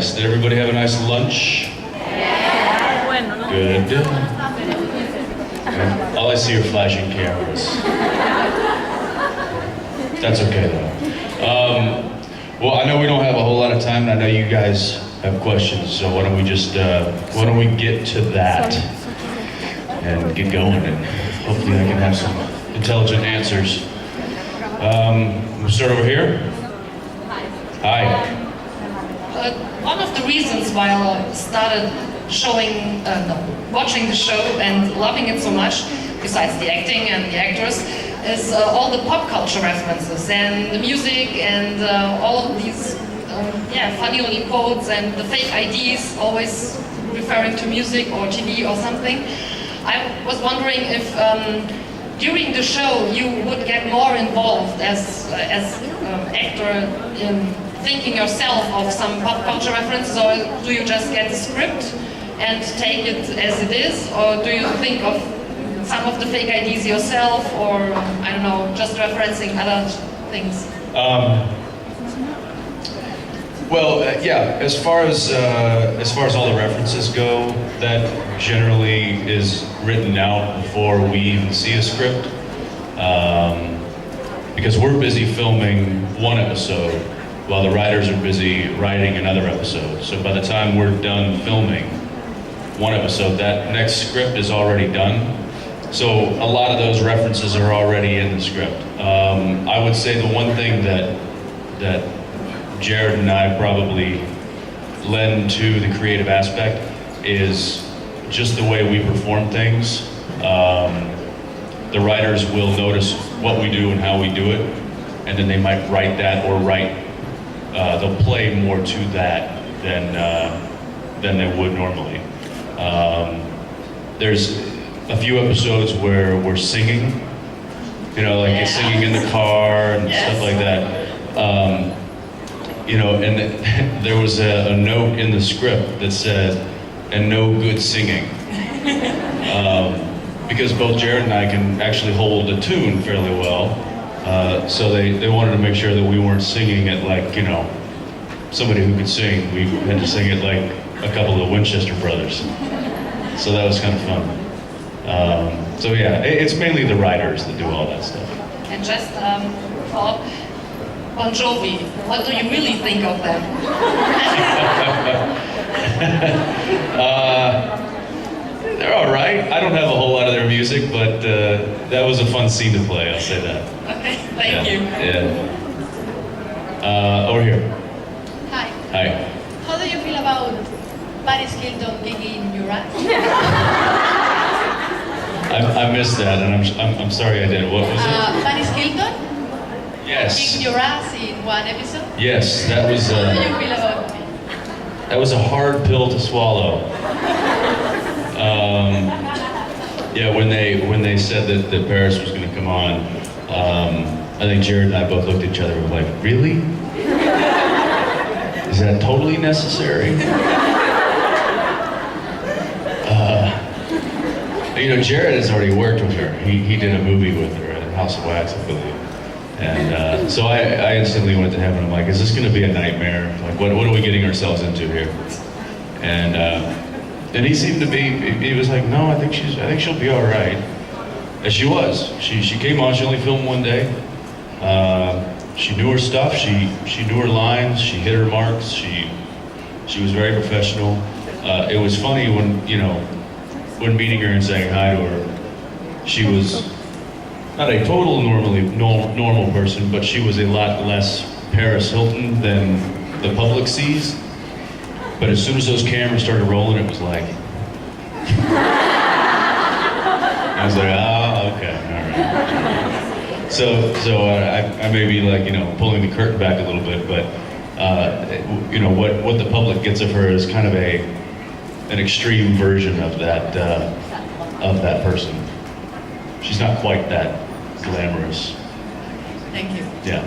nice. Did everybody have a nice lunch? Good. All I see are flashing cameras. That's okay though. Well, I know we don't have a whole lot of time, and I know you guys have questions, so why don't we get to that and get going, and hopefully I can have some intelligent answers. We'll start over here. Hi. One of the reasons why I started watching the show and loving it so much, besides the acting and the actors, is all the pop culture references and the music and all of these funny little quotes and the fake IDs always referring to music or TV or something. I was wondering if during the show you would get more involved as actor in thinking yourself of some pop culture references, or do you just get the script and take it as it is, or do you think of some of the fake IDs yourself, or I don't know, just referencing other things? As far as all the references go, that generally is written out before we even see a script, because we're busy filming one episode while the writers are busy writing another episode. So by the time we're done filming one episode, that next script is already done. So a lot of those references are already in the script. I would say the one thing that Jared and I probably lend to the creative aspect is just the way we perform things. The writers will notice what we do and how we do it, and then they might write that or they'll play more to that than they would normally. There's a few episodes where we're singing, like singing in the car and stuff like that. And there was a note in the script that said, "and no good singing." Because both Jared and I can actually hold a tune fairly well. So they wanted to make sure that we weren't singing it like, somebody who could sing. We had to sing it like a couple of the Winchester brothers. So that was kind of fun. It's mainly the writers that do all that stuff. And just thought, Bon Jovi, what do you really think of them? They're all right. I don't have a whole lot of their music, but that was a fun scene to play, I'll say that. Okay, thank you. Yeah. Over here. Hi. Hi. How do you feel about Paris Hilton kicking your ass? I missed that, and I'm sorry I did. What was it? Paris Hilton Yes. kicking your ass in one episode? Yes, that was. How do you feel about it? That was a hard pill to swallow. When they said that Paris was going to come on, I think Jared and I both looked at each other and were like, "Really? Is that totally necessary?" Jared has already worked with her. He did a movie with her at House of Wax, I believe. And so I instantly went to him and I'm like, "Is this going to be a nightmare? Like, what are we getting ourselves into here?" And he seemed to be. He was like, "No, I think she'll be all right." And she was. She came on. She only filmed one day. She knew her stuff. She knew her lines. She hit her marks. She was very professional. It was funny when meeting her and saying hi to her, she was not a total normal person, but she was a lot less Paris Hilton than the public sees. But as soon as those cameras started rolling, it was like, I was like, okay, all right. So I may be like, pulling the curtain back a little bit, but what the public gets of her is kind of an extreme version of that person. She's not quite that glamorous. Thank you. Yeah.